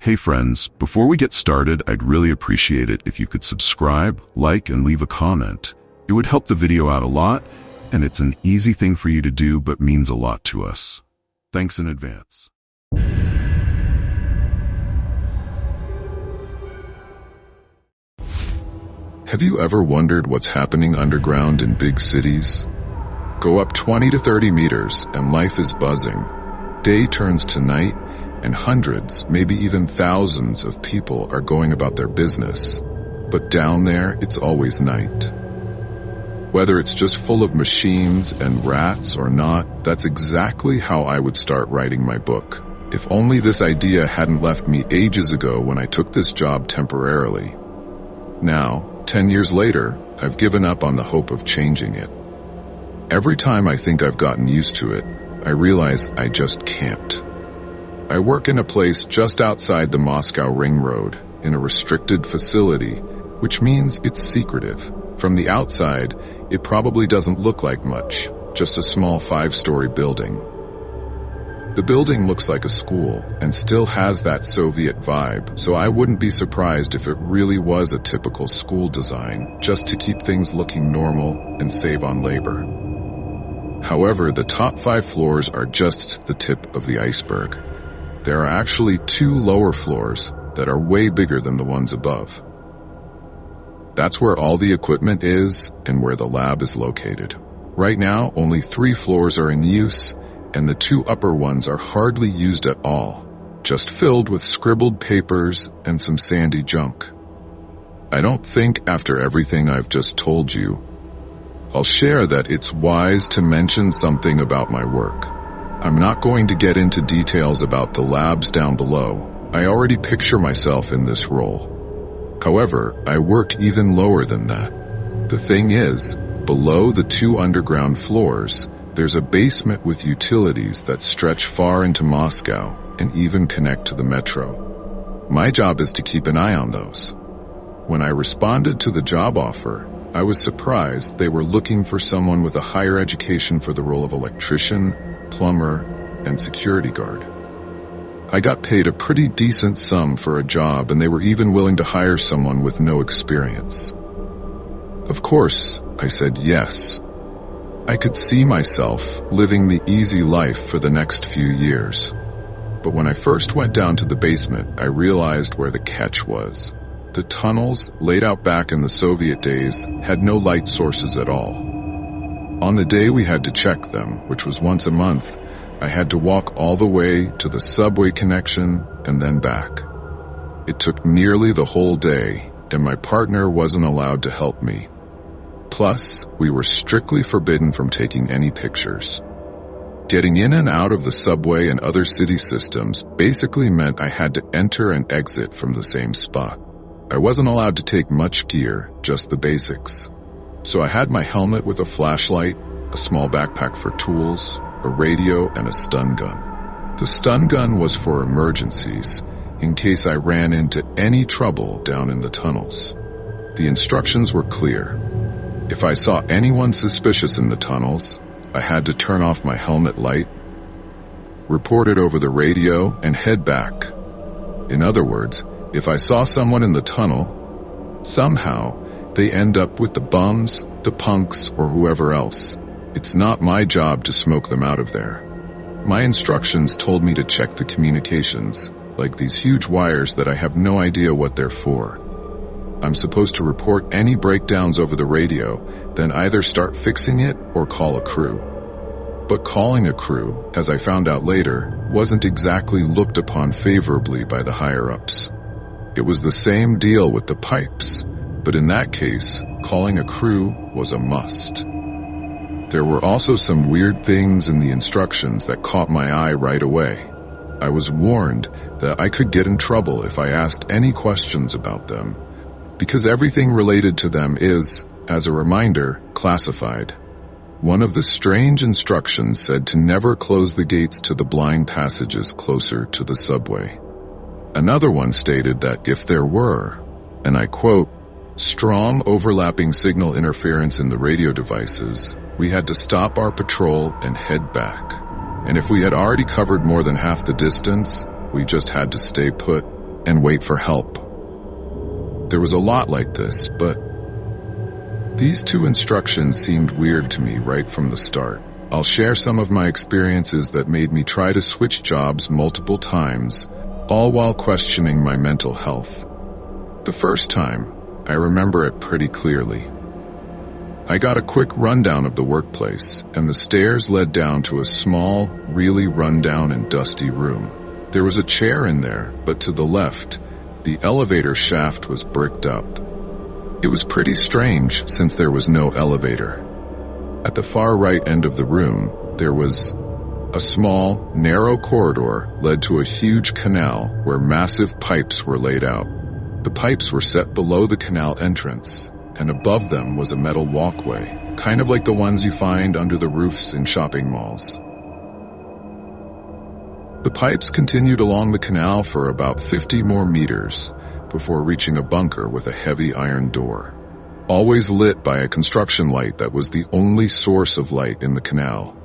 Hey friends, before we get started, I'd really appreciate it if you could subscribe, like, and leave a comment. It would help the video out a lot, and it's an easy thing for you to do but means a lot to us. Thanks in advance. Have you ever wondered what's happening underground in big cities? Go up 20 to 30 meters and life is buzzing. Day turns to night, and hundreds, maybe even thousands of people are going about their business. But down there, it's always night. Whether it's just full of machines and rats or not, that's exactly how I would start writing my book. If only this idea hadn't left me ages ago when I took this job temporarily. Now, 10 years later, I've given up on the hope of changing it. Every time I think I've gotten used to it, I realize I just can't. I work in a place just outside the Moscow Ring Road, in a restricted facility, which means it's secretive. From the outside, it probably doesn't look like much, just a small 5-story building. The building looks like a school and still has that Soviet vibe, so I wouldn't be surprised if it really was a typical school design, just to keep things looking normal and save on labor. However, the top 5 floors are just the tip of the iceberg. There are actually 2 lower floors that are way bigger than the ones above. That's where all the equipment is and where the lab is located. Right now, only 3 floors are in use, and the 2 upper ones are hardly used at all, just filled with scribbled papers and some sandy junk. I don't think after everything I've just told you, I'll share that it's wise to mention something about my work. I'm not going to get into details about the labs down below. I already picture myself in this role. However, I work even lower than that. The thing is, below the 2 underground floors, there's a basement with utilities that stretch far into Moscow and even connect to the metro. My job is to keep an eye on those. When I responded to the job offer, I was surprised they were looking for someone with a higher education for the role of electrician, plumber, and security guard. I got paid a pretty decent sum for a job, and they were even willing to hire someone with no experience. Of course, I said yes. I could see myself living the easy life for the next few years. But when I first went down to the basement, I realized where the catch was. The tunnels, laid out back in the Soviet days, had no light sources at all. On the day we had to check them, which was once a month, I had to walk all the way to the subway connection and then back. It took nearly the whole day, and my partner wasn't allowed to help me. Plus, we were strictly forbidden from taking any pictures. Getting in and out of the subway and other city systems basically meant I had to enter and exit from the same spot. I wasn't allowed to take much gear, just the basics. So I had my helmet with a flashlight, a small backpack for tools, a radio, and a stun gun. The stun gun was for emergencies, in case I ran into any trouble down in the tunnels. The instructions were clear. If I saw anyone suspicious in the tunnels, I had to turn off my helmet light, report it over the radio, and head back. In other words, if I saw someone in the tunnel, somehow they end up with the bums, the punks, or whoever else. It's not my job to smoke them out of there. My instructions told me to check the communications, like these huge wires that I have no idea what they're for. I'm supposed to report any breakdowns over the radio, then either start fixing it or call a crew. But calling a crew, as I found out later, wasn't exactly looked upon favorably by the higher-ups. It was the same deal with the pipes, but in that case, calling a crew was a must. There were also some weird things in the instructions that caught my eye right away. I was warned that I could get in trouble if I asked any questions about them, because everything related to them is, as a reminder, classified. One of the strange instructions said to never close the gates to the blind passages closer to the subway. Another one stated that if there were, and I quote, strong overlapping signal interference in the radio devices, we had to stop our patrol and head back. And if we had already covered more than half the distance, we just had to stay put and wait for help. There was a lot like this, but these two instructions seemed weird to me right from the start. I'll share some of my experiences that made me try to switch jobs multiple times, all while questioning my mental health. The first time, I remember it pretty clearly. I got a quick rundown of the workplace, and the stairs led down to a small, really rundown and dusty room. There was a chair in there, but to the left, the elevator shaft was bricked up. It was pretty strange since there was no elevator. At the far right end of the room, there was a small, narrow corridor led to a huge canal where massive pipes were laid out. The pipes were set below the canal entrance, and above them was a metal walkway, kind of like the ones you find under the roofs in shopping malls. The pipes continued along the canal for about 50 more meters before reaching a bunker with a heavy iron door, always lit by a construction light that was the only source of light in the canal.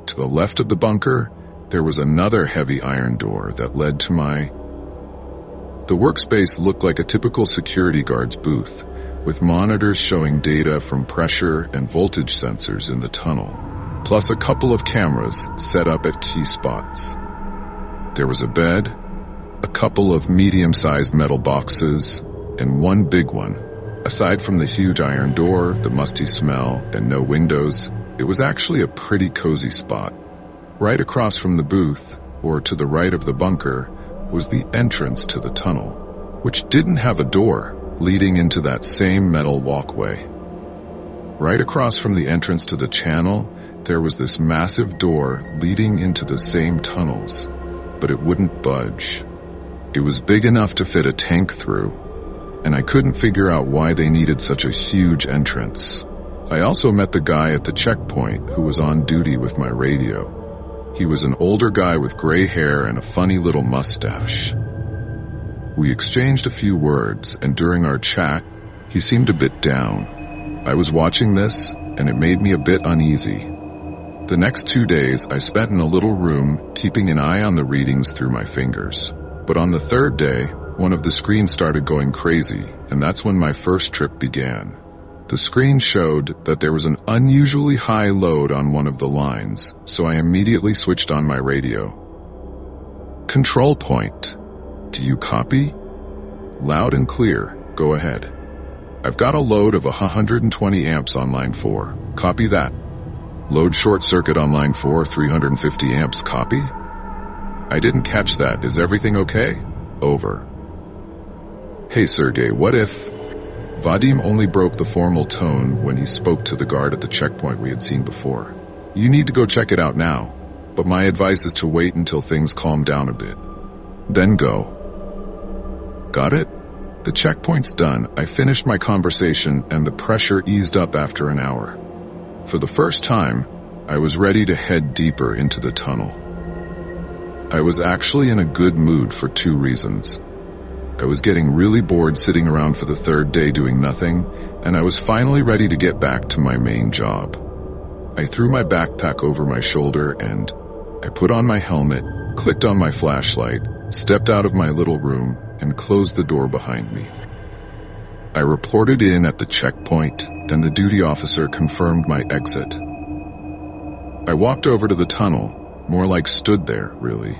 To the left of the bunker, there was another heavy iron door that led to The workspace looked like a typical security guard's booth, with monitors showing data from pressure and voltage sensors in the tunnel, plus a couple of cameras set up at key spots. There was a bed, a couple of medium-sized metal boxes, and one big one. Aside from the huge iron door, the musty smell, and no windows, it was actually a pretty cozy spot. Right across from the booth, or to the right of the bunker, was the entrance to the tunnel, which didn't have a door leading into that same metal walkway. Right across from the entrance to the channel, there was this massive door leading into the same tunnels, but it wouldn't budge. It was big enough to fit a tank through, and I couldn't figure out why they needed such a huge entrance. I also met the guy at the checkpoint who was on duty with my radio. He was an older guy with gray hair and a funny little mustache. We exchanged a few words, and during our chat, he seemed a bit down. I was watching this, and it made me a bit uneasy. The next 2 days, I spent in a little room, keeping an eye on the readings through my fingers. But on the third day, one of the screens started going crazy, and that's when my first trip began. The screen showed that there was an unusually high load on one of the lines, so I immediately switched on my radio. Control point. Do you copy? Loud and clear. Go ahead. I've got a load of 120 amps on line 4. Copy that. Load short circuit on line 4, 350 amps. Copy? I didn't catch that. Is everything okay? Over. Hey Sergey, what if... Vadim only broke the formal tone when he spoke to the guard at the checkpoint we had seen before. You need to go check it out now, but my advice is to wait until things calm down a bit. Then go. Got it? The checkpoint's done. I finished my conversation and the pressure eased up after an hour. For the first time, I was ready to head deeper into the tunnel. I was actually in a good mood for 2 reasons. I was getting really bored sitting around for the 3rd day doing nothing, and I was finally ready to get back to my main job. I threw my backpack over my shoulder and I put on my helmet, clicked on my flashlight, stepped out of my little room, and closed the door behind me. I reported in at the checkpoint, and the duty officer confirmed my exit. I walked over to the tunnel, more like stood there, really.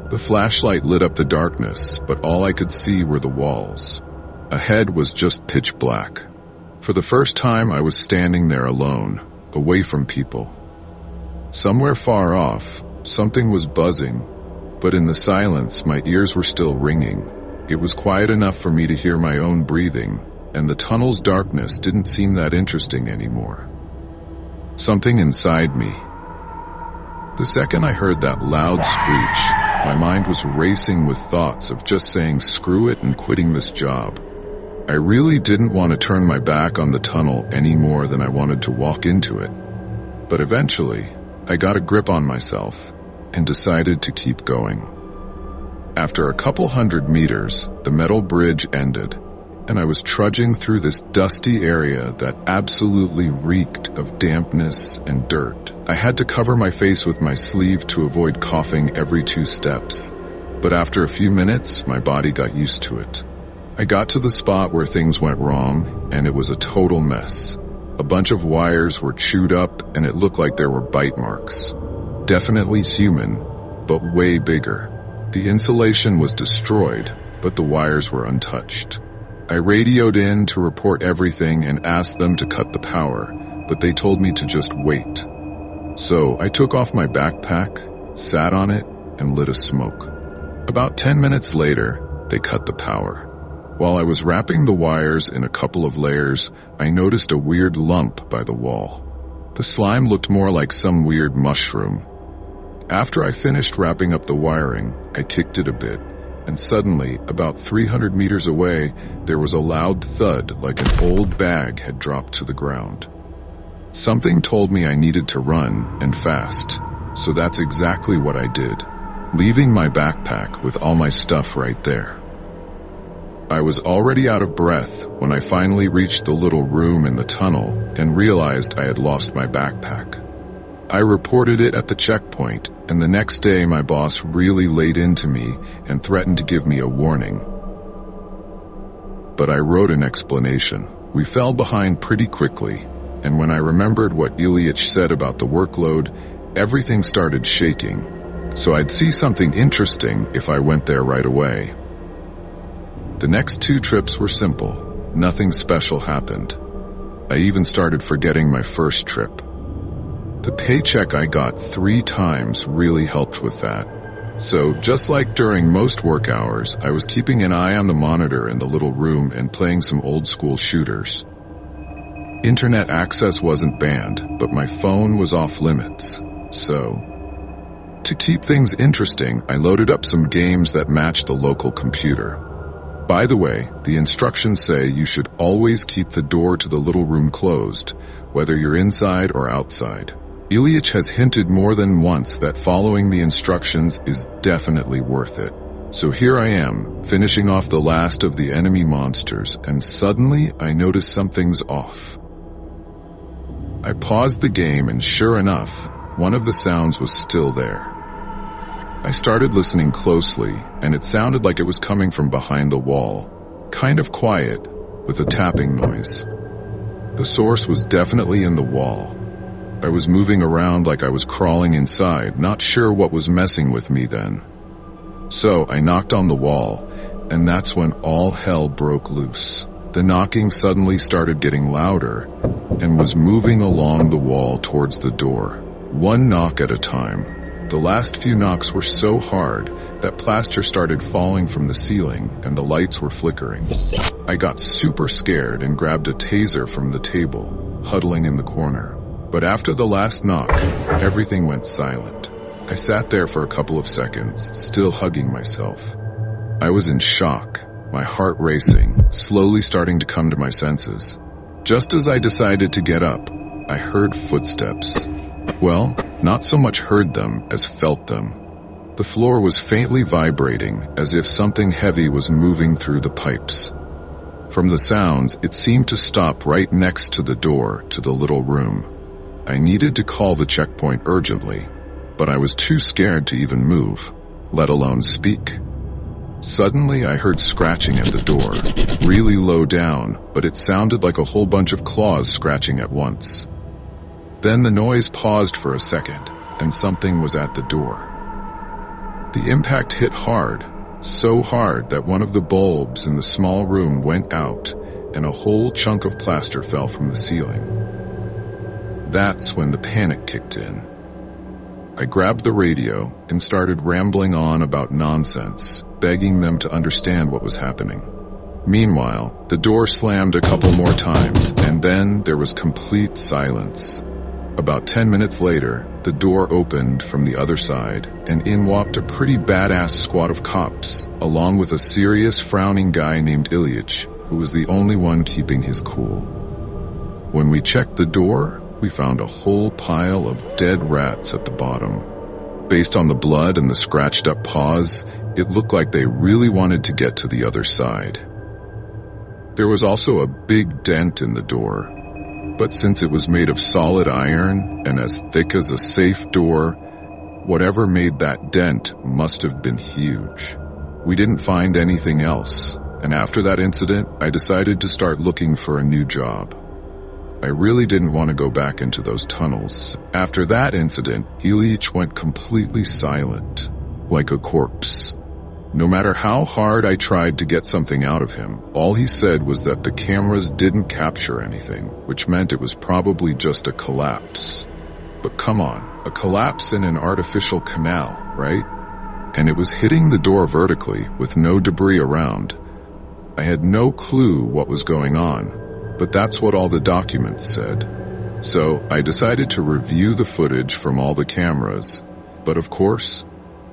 The flashlight lit up the darkness, but all I could see were the walls. Ahead was just pitch black. For the first time, I was standing there alone, away from people. Somewhere far off, something was buzzing, but in the silence, my ears were still ringing. It was quiet enough for me to hear my own breathing, and the tunnel's darkness didn't seem that interesting anymore. Something inside me. The second I heard that loud screech, my mind was racing with thoughts of just saying screw it and quitting this job. I really didn't want to turn my back on the tunnel any more than I wanted to walk into it. But eventually, I got a grip on myself and decided to keep going. After a couple 100 meters, the metal bridge ended, and I was trudging through this dusty area that absolutely reeked of dampness and dirt. I had to cover my face with my sleeve to avoid coughing every 2 steps, But after a few minutes, my body got used to it. I got to the spot where things went wrong, and it was a total mess. A bunch of wires were chewed up, and it looked like there were bite marks. Definitely human, but way bigger. The insulation was destroyed, but the wires were untouched. I radioed in to report everything and asked them to cut the power, but they told me to just wait. So I took off my backpack, sat on it, and lit a smoke. About 10 minutes later, they cut the power. While I was wrapping the wires in a couple of layers, I noticed a weird lump by the wall. The slime looked more like some weird mushroom. After I finished wrapping up the wiring, I kicked it a bit, and suddenly, about 300 meters away, there was a loud thud like an old bag had dropped to the ground. Something told me I needed to run, and fast, so that's exactly what I did, leaving my backpack with all my stuff right there. I was already out of breath when I finally reached the little room in the tunnel and realized I had lost my backpack. I reported it at the checkpoint, and the next day my boss really laid into me and threatened to give me a warning. But I wrote an explanation. We fell behind pretty quickly, and when I remembered what Ilyich said about the workload, everything started shaking, so I'd see something interesting if I went there right away. The next 2 trips were simple. Nothing special happened. I even started forgetting my first trip. The paycheck I got 3 times really helped with that. So, just like during most work hours, I was keeping an eye on the monitor in the little room and playing some old-school shooters. Internet access wasn't banned, but my phone was off limits. So, to keep things interesting, I loaded up some games that matched the local computer. By the way, the instructions say you should always keep the door to the little room closed, whether you're inside or outside. Ilyich has hinted more than once that following the instructions is definitely worth it. So here I am, finishing off the last of the enemy monsters, and suddenly I notice something's off. I paused the game, and sure enough, one of the sounds was still there. I started listening closely, and it sounded like it was coming from behind the wall, kind of quiet, with a tapping noise. The source was definitely in the wall. I was moving around like I was crawling inside, not sure what was messing with me then. So I knocked on the wall, and that's when all hell broke loose. The knocking suddenly started getting louder, and was moving along the wall towards the door, 1 knock at a time. The last few knocks were so hard that plaster started falling from the ceiling and the lights were flickering. I got super scared and grabbed a taser from the table, huddling in the corner. But after the last knock, everything went silent. I sat there for a couple of seconds, still hugging myself. I was in shock, my heart racing, slowly starting to come to my senses. Just as I decided to get up, I heard footsteps. Well, not so much heard them as felt them. The floor was faintly vibrating, as if something heavy was moving through the pipes. From the sounds, it seemed to stop right next to the door to the little room. I needed to call the checkpoint urgently, but I was too scared to even move, let alone speak. Suddenly, I heard scratching at the door, really low down, but it sounded like a whole bunch of claws scratching at once. Then the noise paused for a second, and something was at the door. The impact hit hard, so hard that one of the bulbs in the small room went out, and a whole chunk of plaster fell from the ceiling. That's when the panic kicked in. I grabbed the radio and started rambling on about nonsense, begging them to understand what was happening. Meanwhile, the door slammed a couple more times, and then there was complete silence. About 10 minutes later, the door opened from the other side, and in walked a pretty badass squad of cops, along with a serious, frowning guy named Ilyich, who was the only one keeping his cool. When we checked the door, we found a whole pile of dead rats at the bottom. Based on the blood and the scratched up paws, it looked like they really wanted to get to the other side. There was also a big dent in the door, but since it was made of solid iron and as thick as a safe door, Whatever made that dent must have been huge. We didn't find anything else, and after that incident, I decided to start looking for a new job. I really didn't want to go back into those tunnels. After that incident, Ilyich went completely silent, like a corpse. No matter how hard I tried to get something out of him, all he said was that the cameras didn't capture anything, which meant it was probably just a collapse. But come on, a collapse in an artificial canal, right? And it was hitting the door vertically with no debris around. I had no clue what was going on, but that's what all the documents said. So I decided to review the footage from all the cameras, but of course,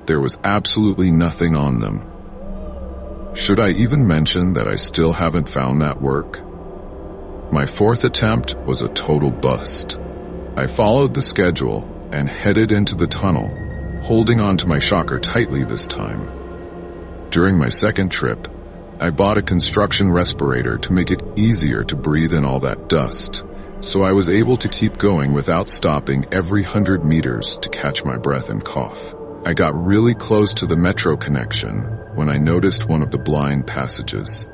there was absolutely nothing on them. Should I even mention that I still haven't found that work? My fourth attempt was a total bust. I followed the schedule and headed into the tunnel, holding on to my shocker tightly this time. During my second trip, I bought a construction respirator to make it easier to breathe in all that dust, so I was able to keep going without stopping every 100 meters to catch my breath and cough. I got really close to the metro connection when I noticed one of the blind passages.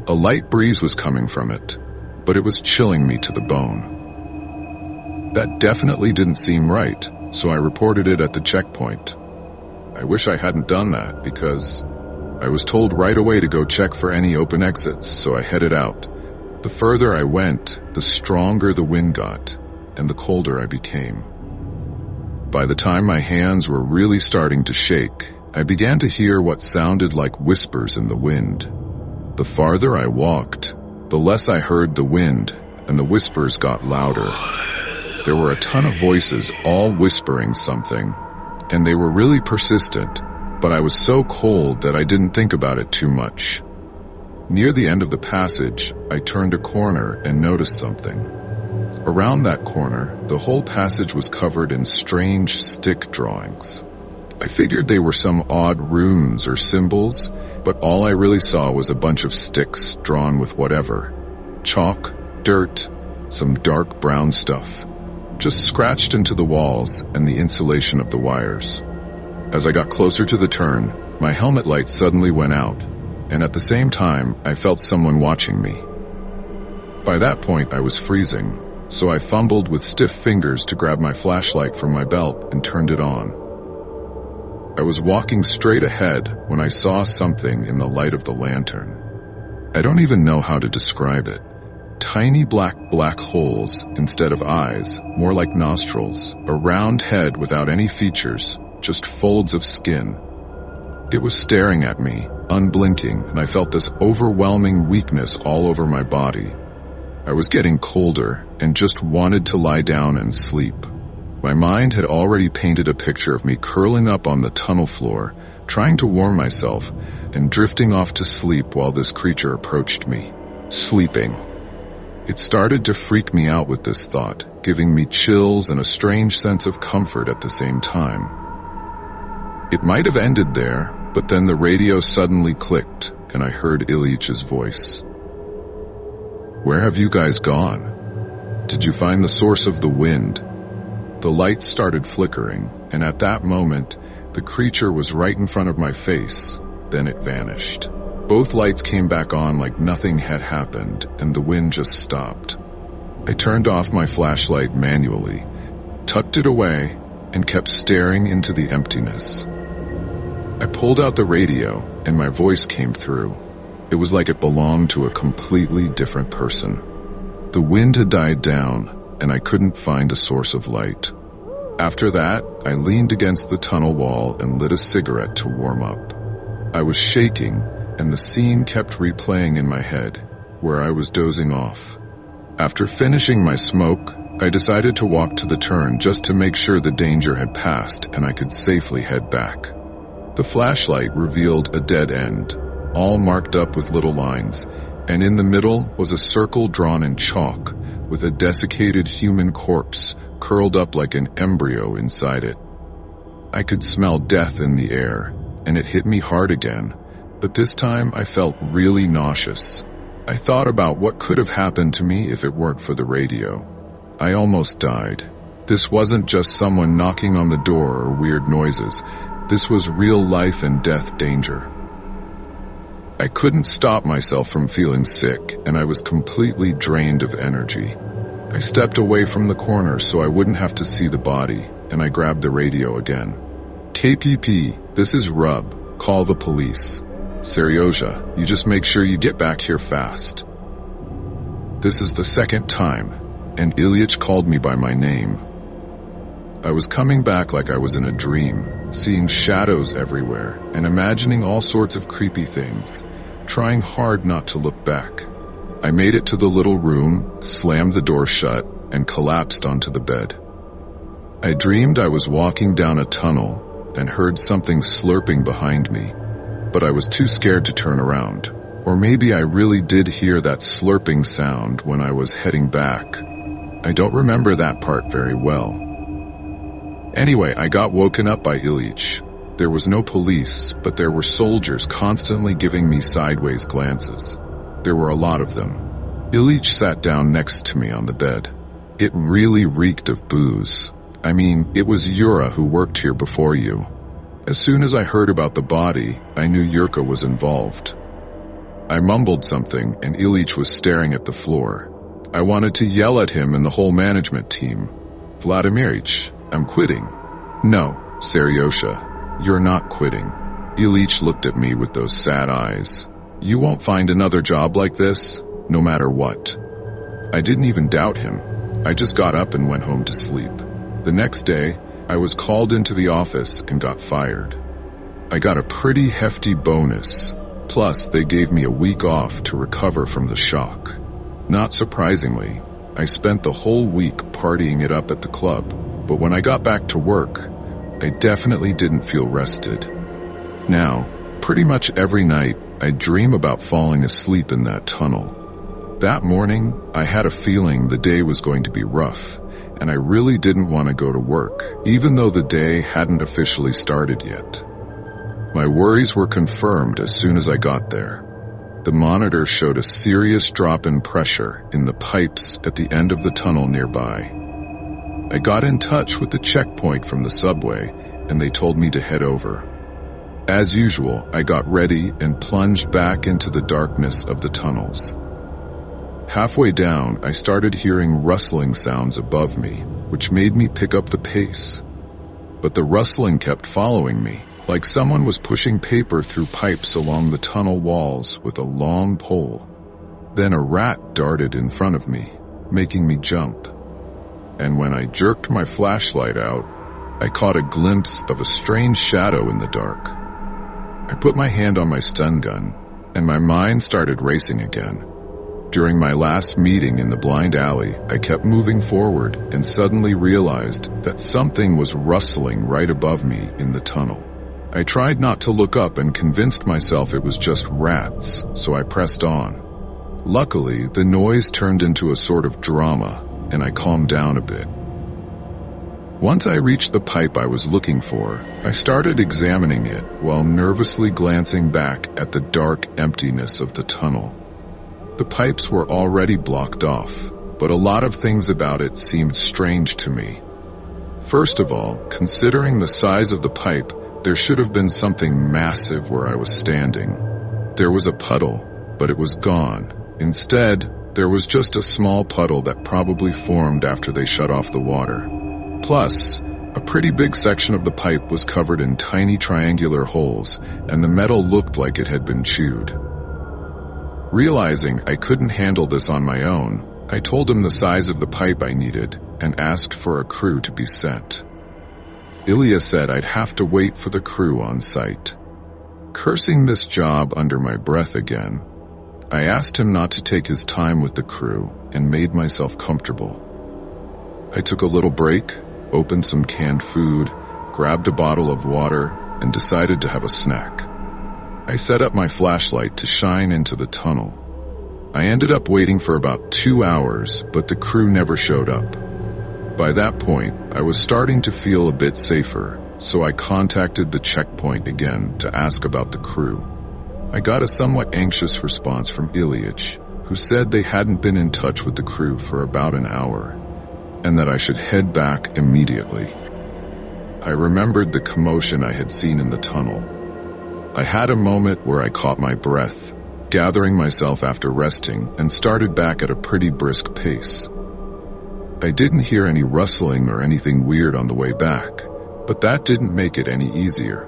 A light breeze was coming from it, but it was chilling me to the bone. That definitely didn't seem right, so I reported it at the checkpoint. I wish I hadn't done that because I was told right away to go check for any open exits, so I headed out. The further I went, the stronger the wind got, and the colder I became. By the time my hands were really starting to shake, I began to hear what sounded like whispers in the wind. The farther I walked, the less I heard the wind, and the whispers got louder. There were a ton of voices all whispering something, and they were really persistent, but I was so cold that I didn't think about it too much. Near the end of the passage, I turned a corner and noticed something. Around that corner, the whole passage was covered in strange stick drawings. I figured they were some odd runes or symbols, but all I really saw was a bunch of sticks drawn with whatever. Chalk, dirt, some dark brown stuff, just scratched into the walls and the insulation of the wires. As I got closer to the turn, my helmet light suddenly went out, and at the same time, I felt someone watching me. By that point, I was freezing, so I fumbled with stiff fingers to grab my flashlight from my belt and turned it on. I was walking straight ahead when I saw something in the light of the lantern. I don't even know how to describe it. Tiny black holes instead of eyes, more like nostrils, a round head without any features, just folds of skin. It was staring at me, unblinking, and I felt this overwhelming weakness all over my body. I was getting colder and just wanted to lie down and sleep. My mind had already painted a picture of me curling up on the tunnel floor, trying to warm myself, and drifting off to sleep while this creature approached me. Sleeping. It started to freak me out with this thought, giving me chills and a strange sense of comfort at the same time. It might have ended there, but then the radio suddenly clicked, and I heard Ilyic's voice. "Where have you guys gone? Did you find the source of the wind?" The lights started flickering, and at that moment, the creature was right in front of my face. Then it vanished. Both lights came back on like nothing had happened, and the wind just stopped. I turned off my flashlight manually, tucked it away, and kept staring into the emptiness. I pulled out the radio, and my voice came through. It was like it belonged to a completely different person. The wind had died down, and I couldn't find a source of light. After that, I leaned against the tunnel wall and lit a cigarette to warm up. I was shaking, and the scene kept replaying in my head, where I was dozing off. After finishing my smoke, I decided to walk to the turn just to make sure the danger had passed and I could safely head back. The flashlight revealed a dead end, all marked up with little lines, and in the middle was a circle drawn in chalk with a desiccated human corpse curled up like an embryo inside it. I could smell death in the air, and it hit me hard again, but this time I felt really nauseous. I thought about what could have happened to me if it weren't for the radio. I almost died. This wasn't just someone knocking on the door or weird noises. This was real life and death danger. I couldn't stop myself from feeling sick, and I was completely drained of energy. I stepped away from the corner so I wouldn't have to see the body, and I grabbed the radio again. KPP, this is Rub. Call the police. Seryoja, you just make sure you get back here fast. This is the second time, and Ilyich called me by my name. I was coming back like I was in a dream, seeing shadows everywhere and imagining all sorts of creepy things, trying hard not to look back. I made it to the little room, slammed the door shut, and collapsed onto the bed. I dreamed I was walking down a tunnel and heard something slurping behind me, but I was too scared to turn around. Or maybe I really did hear that slurping sound when I was heading back. I don't remember that part very well. Anyway, I got woken up by Ilyich. There was no police, but there were soldiers constantly giving me sideways glances. There were a lot of them. Ilyich sat down next to me on the bed. It really reeked of booze. I mean, it was Yura who worked here before you. As soon as I heard about the body, I knew Yurka was involved. I mumbled something, and Ilyich was staring at the floor. I wanted to yell at him and the whole management team. Vladimirich, I'm quitting. No, Seryosha, you're not quitting. Ilyich looked at me with those sad eyes. You won't find another job like this, no matter what. I didn't even doubt him. I just got up and went home to sleep. The next day, I was called into the office and got fired. I got a pretty hefty bonus. Plus, they gave me a week off to recover from the shock. Not surprisingly, I spent the whole week partying it up at the club. But when I got back to work, I definitely didn't feel rested. Now, pretty much every night, I dream about falling asleep in that tunnel. That morning, I had a feeling the day was going to be rough, and I really didn't want to go to work, even though the day hadn't officially started yet. My worries were confirmed as soon as I got there. The monitor showed a serious drop in pressure in the pipes at the end of the tunnel nearby. I got in touch with the checkpoint from the subway, and they told me to head over. As usual, I got ready and plunged back into the darkness of the tunnels. Halfway down, I started hearing rustling sounds above me, which made me pick up the pace. But the rustling kept following me, like someone was pushing paper through pipes along the tunnel walls with a long pole. Then a rat darted in front of me, making me jump. And when I jerked my flashlight out, I caught a glimpse of a strange shadow in the dark. I put my hand on my stun gun, and my mind started racing again. During my last meeting in the blind alley, I kept moving forward and suddenly realized that something was rustling right above me in the tunnel. I tried not to look up and convinced myself it was just rats, so I pressed on. Luckily, the noise turned into a sort of drama, and I calmed down a bit. Once I reached the pipe I was looking for, I started examining it while nervously glancing back at the dark emptiness of the tunnel. The pipes were already blocked off, but a lot of things about it seemed strange to me. First of all, considering the size of the pipe, there should have been something massive where I was standing. There was a puddle, but it was gone. Instead, there was just a small puddle that probably formed after they shut off the water. Plus, a pretty big section of the pipe was covered in tiny triangular holes, and the metal looked like it had been chewed. Realizing I couldn't handle this on my own, I told him the size of the pipe I needed and asked for a crew to be sent. Ilya said I'd have to wait for the crew on site. Cursing this job under my breath again, I asked him not to take his time with the crew and made myself comfortable. I took a little break, opened some canned food, grabbed a bottle of water, and decided to have a snack. I set up my flashlight to shine into the tunnel. I ended up waiting for about 2 hours, but the crew never showed up. By that point, I was starting to feel a bit safer, so I contacted the checkpoint again to ask about the crew. I got a somewhat anxious response from Ilyich, who said they hadn't been in touch with the crew for about an hour. and that I should head back immediately. I remembered the commotion I had seen in the tunnel. I had a moment where I caught my breath, gathering myself after resting, and started back at a pretty brisk pace. I didn't hear any rustling or anything weird on the way back, but that didn't make it any easier.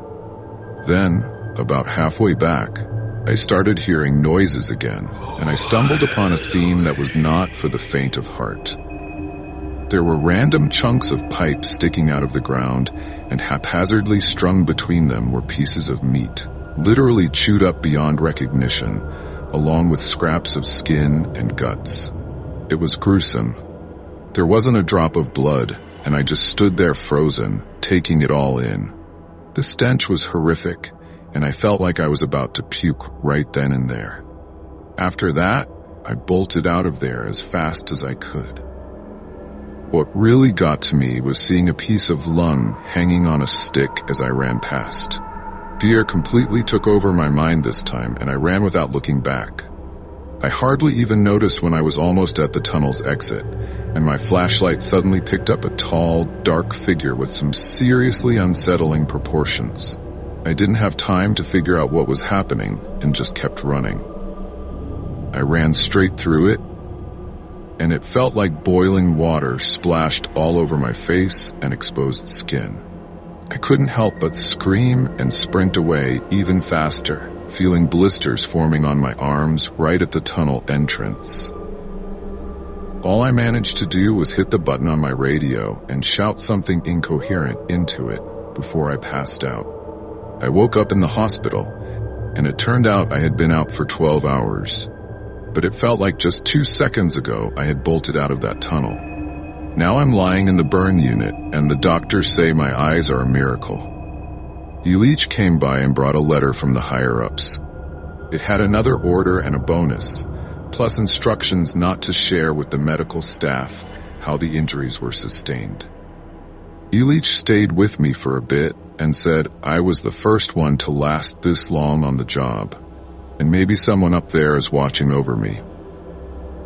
Then, about halfway back, I started hearing noises again, and I stumbled upon a scene that was not for the faint of heart. There were random chunks of pipe sticking out of the ground, and haphazardly strung between them were pieces of meat, literally chewed up beyond recognition, along with scraps of skin and guts. It was gruesome. There wasn't a drop of blood, and I just stood there frozen, taking it all in. The stench was horrific, and I felt like I was about to puke right then and there. After that, I bolted out of there as fast as I could. What really got to me was seeing a piece of lung hanging on a stick as I ran past. Fear completely took over my mind this time, and I ran without looking back. I hardly even noticed when I was almost at the tunnel's exit, and my flashlight suddenly picked up a tall, dark figure with some seriously unsettling proportions. I didn't have time to figure out what was happening and just kept running. I ran straight through it, and it felt like boiling water splashed all over my face and exposed skin. I couldn't help but scream and sprint away even faster, feeling blisters forming on my arms right at the tunnel entrance. All I managed to do was hit the button on my radio and shout something incoherent into it before I passed out. I woke up in the hospital, and it turned out I had been out for 12 hours. But it felt like just 2 seconds ago I had bolted out of that tunnel. Now I'm lying in the burn unit, and the doctors say my eyes are a miracle. Ilich came by and brought a letter from the higher-ups. It had another order and a bonus, plus instructions not to share with the medical staff how the injuries were sustained. Ilich stayed with me for a bit and said I was the first one to last this long on the job, and maybe someone up there is watching over me.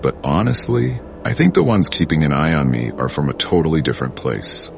But honestly, I think the ones keeping an eye on me are from a totally different place.